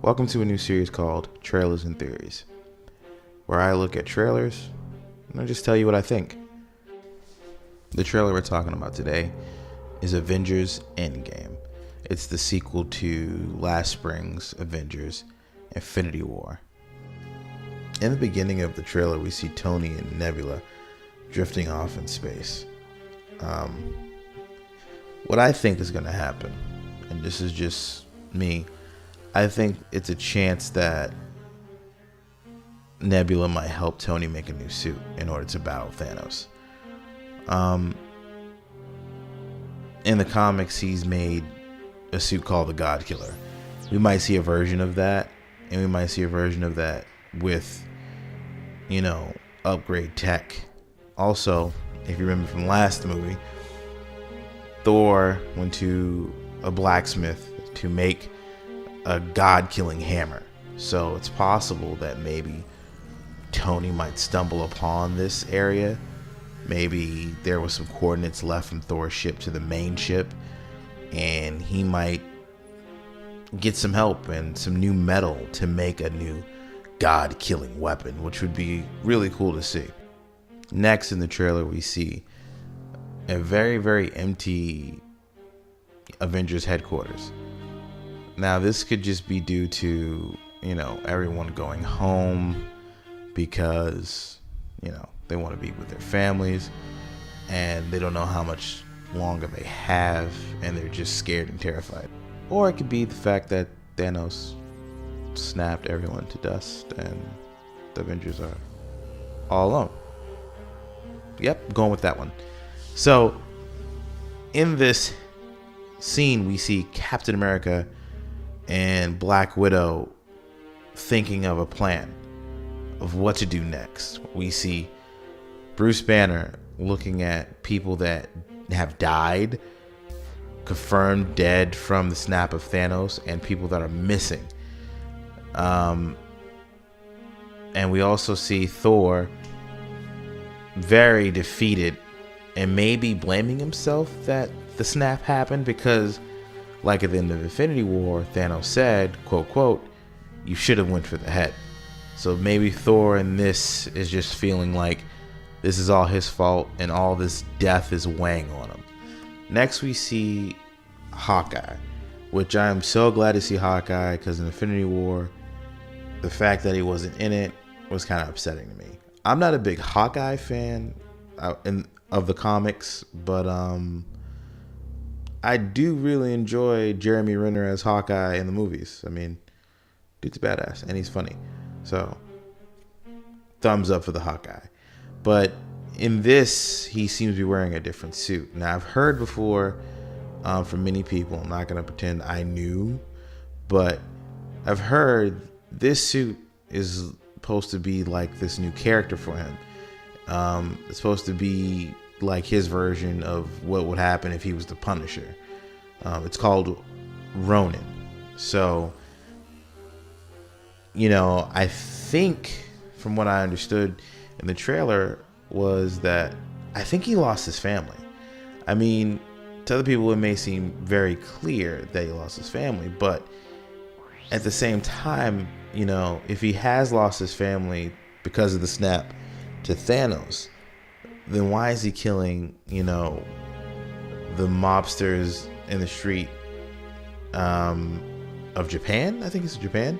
Welcome to a new series called Trailers and Theories, where I look at trailers and I just tell you what I think. The trailer we're talking about today is Avengers Endgame. It's the sequel to last spring's Avengers Infinity War. In the beginning of the trailer, we see Tony and Nebula drifting off in space. What I think is going to happen, and this is just me, I think it's a chance that Nebula might help Tony make a new suit in order to battle Thanos. In the comics, he's made a suit called the God Killer. We might see a version of that, and we might see a version of that with, upgrade tech. Also, if you remember from last movie, Thor went to a blacksmith to make a god-killing hammer. So it's possible that maybe Tony might stumble upon this area. Maybe there was some coordinates left from Thor's ship to the main ship, and he might get some help and some new metal to make a new god-killing weapon, which would be really cool to see. Next in the trailer, we see a very, very empty Avengers headquarters. Now, this could just be due to, everyone going home because, they want to be with their families and they don't know how much longer they have and they're just scared and terrified. Or it could be the fact that Thanos snapped everyone to dust and the Avengers are all alone. Yep, going with that one. So, in this scene, we see Captain America and Black Widow thinking of a plan of what to do next. We see Bruce Banner looking at people that have died, confirmed dead from the snap of Thanos, and people that are missing. And we also see Thor very defeated and maybe blaming himself that the snap happened because, like at the end of Infinity War, Thanos said, quote, quote, "You should have went for the head." So maybe Thor in this is just feeling like this is all his fault and all this death is weighing on him. Next we see Hawkeye, which I am so glad to see Hawkeye because in Infinity War, the fact that he wasn't in it was kind of upsetting to me. I'm not a big Hawkeye fan of the comics, but I do really enjoy Jeremy Renner as Hawkeye in the movies. I mean, dude's badass and he's funny. So, thumbs up for the Hawkeye. But in this, he seems to be wearing a different suit. Now, I've heard before from many people, I'm not going to pretend I knew, but I've heard this suit is supposed to be like this new character for him. It's supposed to be like his version of what would happen if he was the Punisher. It's called Ronin. So, I think from what I understood in the trailer was that I think he lost his family. I mean, to other people it may seem very clear that he lost his family, but at the same time, if he has lost his family because of the snap to Thanos, then why is he killing, the mobsters in the street of Japan? I think it's Japan.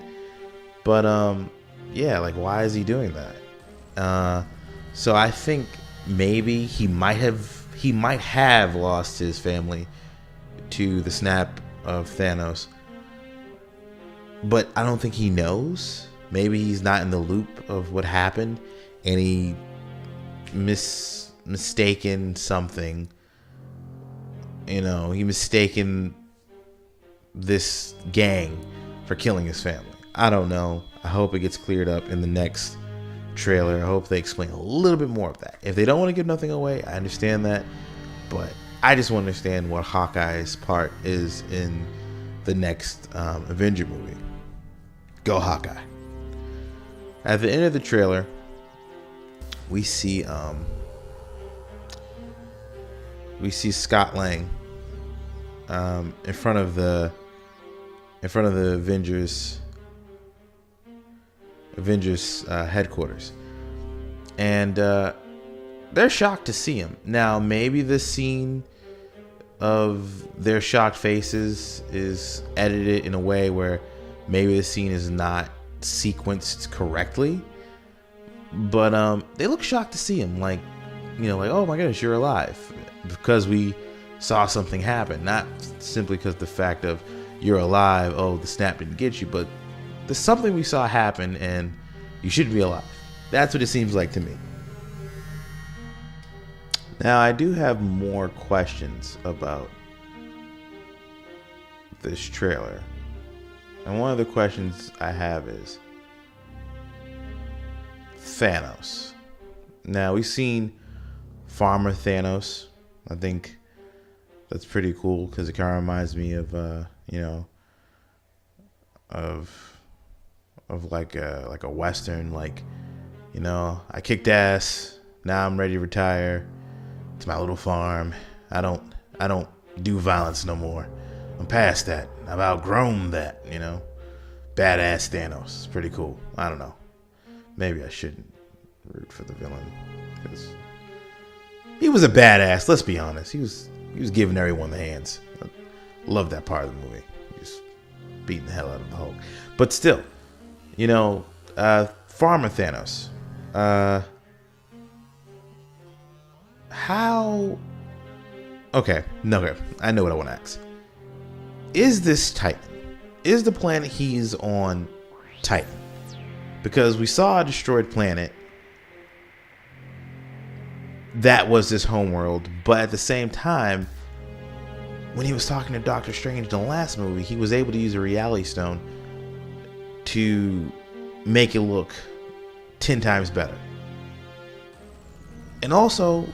But why is he doing that? So I think maybe he might have lost his family to the snap of Thanos. But I don't think he knows. Maybe he's not in the loop of what happened and he mistaken something. He mistaken this gang for killing his family. I don't know. I hope it gets cleared up in the next trailer. I hope they explain a little bit more of that. If they don't want to give nothing away, I understand that. But I just want to understand what Hawkeye's part is in the next Avenger movie. Go Hawkeye. At the end of the trailer, we see Scott Lang in front of the Avengers Avengers headquarters, and they're shocked to see him. Now, maybe the scene of their shocked faces is edited in a way where maybe the scene is not sequenced correctly, but they look shocked to see him, like, like, oh my goodness, you're alive, because we saw something happen, not simply because the fact of you're alive, oh, the snap didn't get you, but there's something we saw happen and you shouldn't be alive. That's what it seems like to me. Now, I do have more questions about this trailer. And one of the questions I have is Thanos. Now, we've seen Farmer Thanos. I think that's pretty cool because it kind of reminds me of, of like a Western, like, I kicked ass. Now I'm ready to retire to my little farm. I don't do violence no more. I'm past that. I've outgrown that, Badass Thanos. It's pretty cool. I don't know. Maybe I shouldn't root for the villain because he was a badass. Let's be honest. He was giving everyone the hands. I love that part of the movie. He was beating the hell out of the Hulk. But still, Farmer Thanos. How? Okay, no, I know what I want to ask. Is this Titan? Is the planet he's on Titan? Because we saw a destroyed planet that was his homeworld, but at the same time, when he was talking to Doctor Strange in the last movie, he was able to use a reality stone to make it look 10 times better. And also,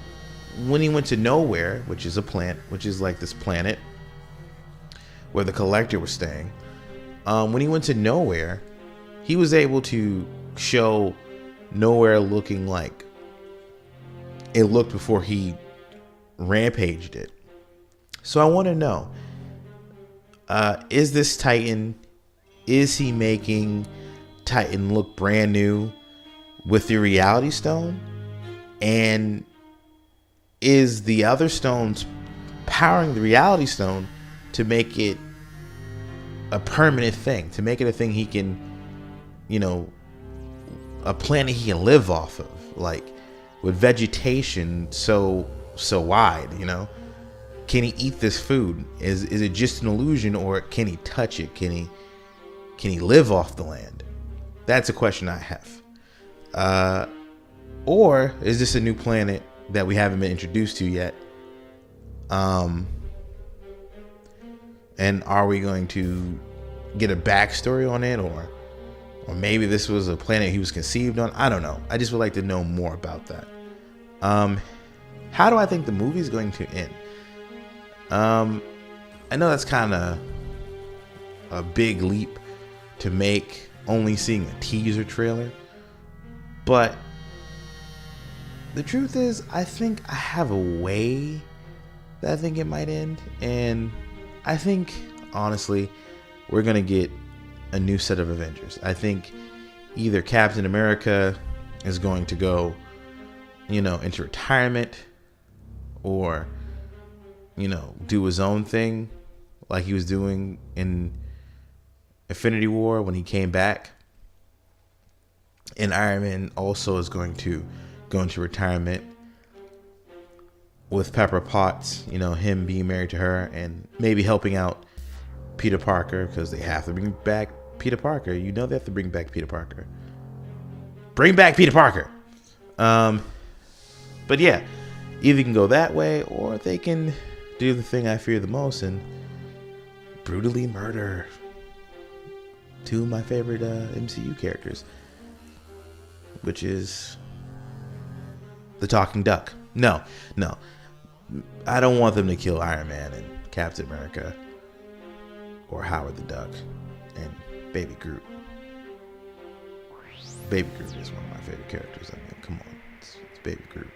when he went to Nowhere, which is a planet, which is like this planet where the Collector was staying, when he went to Nowhere, he was able to show Nowhere looking like it looked before he rampaged it. So I want to know, is this Titan, is he making Titan look brand new with the reality stone? And is the other stones powering the reality stone to make it a permanent thing, to make it a thing he can, a planet he can live off of, like with vegetation so wide, Can he eat this food? Is it just an illusion, or can he touch it? Can he live off the land? That's a question I have. Or is this a new planet that we haven't been introduced to yet? And are we going to get a backstory on it, or maybe this was a planet he was conceived on? I don't know. I just would like to know more about that. How do I think the movie is going to end? I know that's kind of a big leap to make, only seeing a teaser trailer, but the truth is, I think I have a way that I think it might end, and I think, honestly, we're going to get a new set of Avengers. I think either Captain America is going to go, into retirement, or, do his own thing like he was doing in Infinity War when he came back. And Iron Man also is going to go into retirement with Pepper Potts, him being married to her and maybe helping out Peter Parker, because they have to bring back Peter Parker. They have to bring back Peter Parker. Bring back Peter Parker. But yeah, either can go that way, or they can do the thing I fear the most and brutally murder two of my favorite MCU characters, which is the talking duck. No. I don't want them to kill Iron Man and Captain America or Howard the Duck and Baby Groot. Baby Groot is one of my favorite characters. I mean, come on. It's Baby Groot.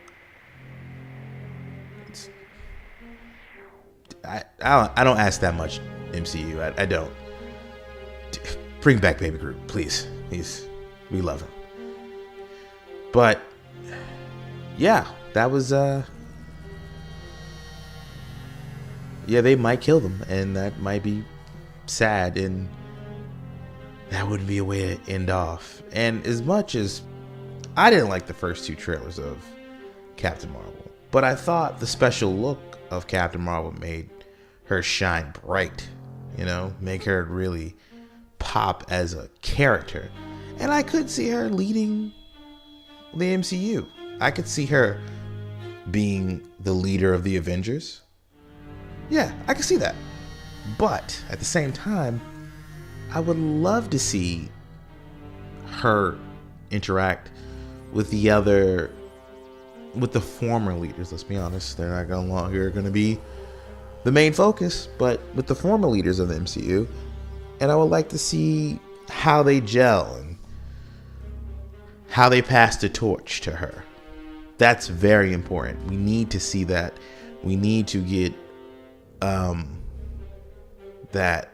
I don't ask that much, MCU. I don't. Bring back Baby Groot, please. We love him. But yeah, that was yeah, they might kill them, and that might be sad, and that wouldn't be a way to end off. And as much as I didn't like the first two trailers of Captain Marvel, but I thought the special look of Captain Marvel made her shine bright, you know, make her really pop as a character. And I could see her leading the MCU. I could see her being the leader of the Avengers. Yeah, I could see that. But at the same time, I would love to see her interact with the former leaders. Let's be honest, they're not no longer going to be the main focus, but with the former leaders of the MCU. And I would like to see how they gel and how they pass the torch to her. That's very important. We need to see that. We need to get that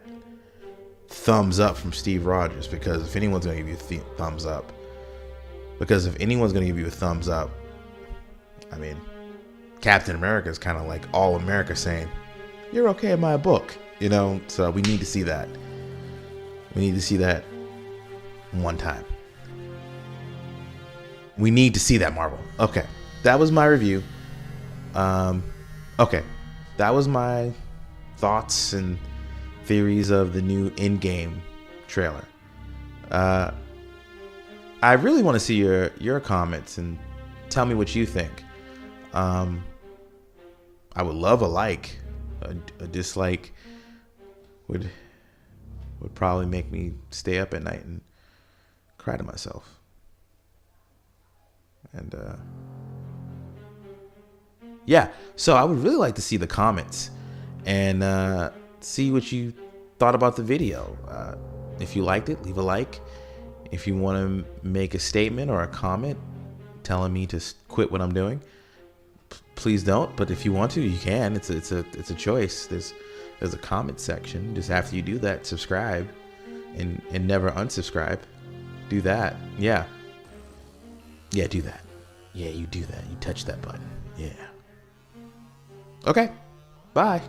thumbs up from Steve Rogers, because if anyone's going to give you a thumbs up, I mean, Captain America is kind of like all America saying, "You're okay in my book," you know. So we need to see that. We need to see that one time. We need to see that, Marvel. Okay, that was my review. Okay, that was my thoughts and theories of the new Endgame trailer. I really want to see your comments and tell me what you think. I would love a like. A dislike would probably make me stay up at night and cry to myself. And yeah, so I would really like to see the comments and see what you thought about the video. If you liked it, leave a like. If you want to make a statement or a comment telling me to quit what I'm doing, please don't. But if you want to, you can. It's a choice. There's a comment section. Just after you do that, subscribe and never unsubscribe. Do that. Yeah, do that. Yeah, you do that. You touch that button. Yeah. Okay. Bye.